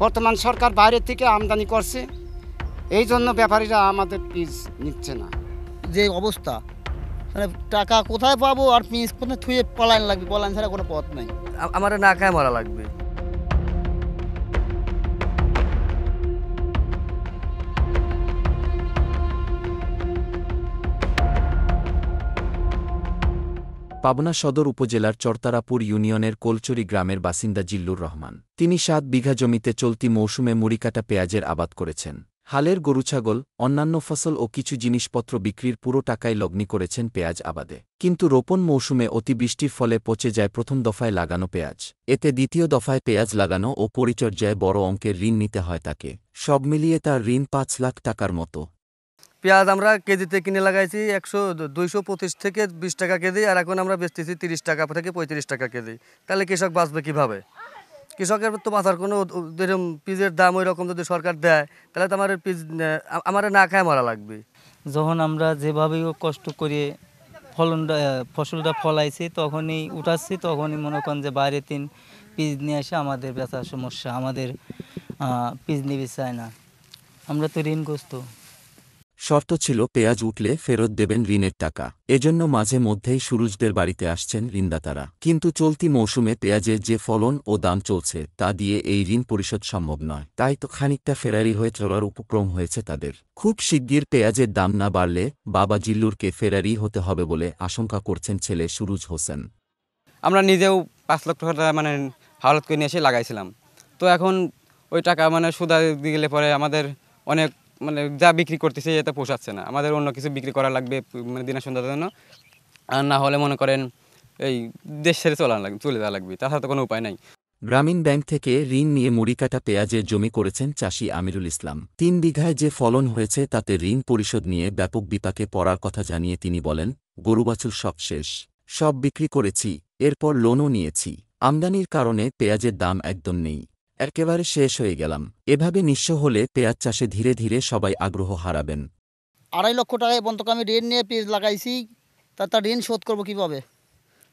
বর্তমান সরকার বাইরে থেকে আমদানি করছে, এই জন্য ব্যাপারীরা আমাদের পিস নিচ্ছে না। যে অবস্থা, মানে টাকা কোথায় পাবো আর পিস কোথায় থুয়ে পলায়ন লাগবে, পলায়ন ছাড়া কোনো পথ নাই। আমার না খায় মরা লাগবে। পাবনা সদর উপজেলার চরতারাপুর ইউনিয়নের কোলচুরি গ্রামের বাসিন্দা জিল্লুর রহমান। তিনি ৭ বিঘা জমিতে চলতি মৌসুমে মুড়িকাটা পেঁয়াজের আবাদ করেছেন। হালের গরুছাগল, অন্যান্য ফসল ও কিছু জিনিসপত্র বিক্রির পুরো টাকায় লগ্নি করেছেন পেঁয়াজ আবাদে। কিন্তু রোপণ মৌসুমে অতিবৃষ্টির ফলে পচে যায় প্রথম দফায় লাগানো পেঁয়াজ। এতে দ্বিতীয় দফায় পেঁয়াজ লাগানো ও পরিচর্যায় বড় অঙ্কের ঋণ নিতে হয় তাকে। সব মিলিয়ে তার ঋণ ৫ লাখ টাকার মতো। পেঁয়াজ আমরা কেজিতে কিনে লাগাইছি 225 থেকে 20 টাকা কেজি, আর এখন আমরা বেচতেছি 30 টাকা থেকে 35 টাকা কেজি। তাহলে কৃষক বাঁচবে কীভাবে? কৃষকের তো বাঁচার কোনো যেরকম পিজের দাম ওই রকম যদি সরকার দেয়, তাহলে তো আমার পিজ আমার না খায় মরা লাগবে। যখন আমরা যেভাবেই কষ্ট করে ফসলটা ফলাইছি, তখনই উঠাচ্ছি, তখনই মনে করেন যে বাইরে 3 পিস নিয়ে আসে আমাদের বেচার সমস্যা, আমাদের পিস নিবি চায় না, আমরা তো ঋণগ্রস্ত। শর্ত ছিল পেঁয়াজ উঠলে ফেরত দেবেন ঋণের টাকা। এজন্য মাঝে মধ্যেই সুরুজদের বাড়িতে আসছেন ঋণদাতারা। কিন্তু চলতি মৌসুমে পেঁয়াজের যে ফলন ও দাম চলছে তা দিয়ে এই ঋণ পরিশোধ সম্ভব নয়। তাই তো খানিকটা ফেরারি হয়ে চলার উপক্রম হয়েছে তাদের। খুব শিগগির পেঁয়াজের দাম না বাড়লে বাবা জিল্লুরকে ফেরারি হতে হবে বলে আশঙ্কা করছেন ছেলে সুরুজ হোসেন। আমরা নিজেও 5 লক্ষ টাকা হাওলাত করে নিয়ে এসে লাগাইছিলাম। তো এখন ওই টাকা সুদা দিয়ে গেলে পরে আমাদের অনেক যা বিক্রি করতেছে এটা পোষাচ্ছে না। আমাদের অন্য কিছু বিক্রি করা লাগবে দিনা সন্ধ্যার জন্য, আর না হলে মনে করেন এই দেশ ছেড়ে চলে যাওয়া লাগবে, তাছাড়া তো কোনো উপায় নাই। গ্রামীণ ব্যাংক থেকে ঋণ নিয়ে মুড়িকাটা পেঁয়াজের জমি করেছেন চাষি আমিরুল ইসলাম। 3 বিঘায় যে ফলন হয়েছে তাতে ঋণ পরিশোধ নিয়ে ব্যাপক বিপাকে পড়ার কথা জানিয়ে তিনি বলেন, গরু বাছুর সব শেষ, সব বিক্রি করেছি, এরপর লোনও নিয়েছি। আমদানির কারণে পেঁয়াজের দাম একদম নেই, একেবারে শেষ হয়ে গেলাম। এভাবে নিঃস্ব হলে পেঁয়াজ চাষে ধীরে ধীরে সবাই আগ্রহ হারাবেন। 2.5 লক্ষ টাকায় বন্ধক আমি ঋণ নিয়ে পেঁয়াজ লাগাইছি, তার ঋণ শোধ করবো কীভাবে?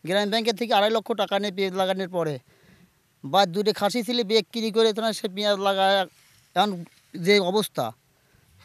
গ্রামীণ ব্যাংকের থেকে 2.5 লক্ষ টাকা নিয়ে পেঁয়াজ লাগানোর পরে বা 2টা খাসি ছিল বিক্রি করে সে পেঁয়াজ লাগায়, এখন যে অবস্থা,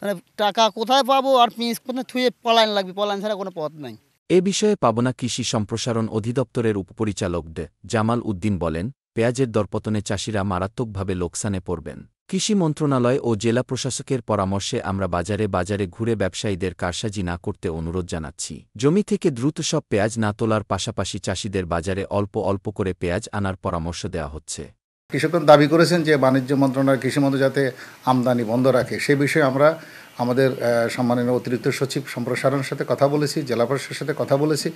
মানে টাকা কোথায় পাবো আর পিস কোথায় থুয়ে পলায়ন লাগবে, পলায়ন ছাড়া কোনো পথ নাই। এ বিষয়ে পাবনা কৃষি সম্প্রসারণ অধিদপ্তরের উপপরিচালক জামাল উদ্দিন বলেন, পেঁয়াজের দরপতনে চাষিরা মারাত্মকভাবে লোকসানে পড়বেন। কৃষি মন্ত্রণালয় ও জেলা প্রশাসকের পরামর্শে আমরা বাজারে বাজারে ঘুরে ব্যবসায়ীদের কারসাজি না করতে অনুরোধ জানাচ্ছি। জমি থেকে দ্রুত সব পেঁয়াজ না তোলার পাশাপাশি চাষিদের বাজারে অল্প অল্প করে পেঁয়াজ আনার পরামর্শ দেওয়া হচ্ছে। কৃষকগণ দাবি করেছেন যে বাণিজ্য মন্ত্রণালয় কৃষি মন্ত্রী যাতে আমদানি বন্ধ রাখে। সেই বিষয়ে আমরা আমাদের সম্মানীয় অতিরিক্ত সচিব সম্প্রসারণের সাথে কথা বলেছি, জেলা প্রশাসনের সাথে কথা বলেছি।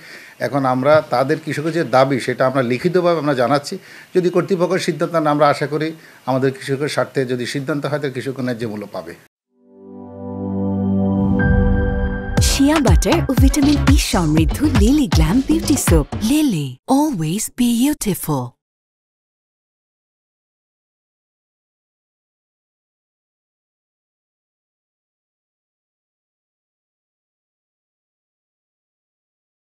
এখন আমরা তাদের কৃষকের যে দাবি সেটা আমরা লিখিতভাবে আমরা জানাচ্ছি। যদি কর্তৃপক্ষের সিদ্ধান্ত না, আমরা আশা করি আমাদের কৃষকের স্বার্থে যদি সিদ্ধান্ত হয় তাহলে কৃষকের ন্যায্য মূল্য পাবে। শিয়া বাটার ও ভিটামিন ই সমৃদ্ধ lily glam beauty soap. Lily, always be beautiful.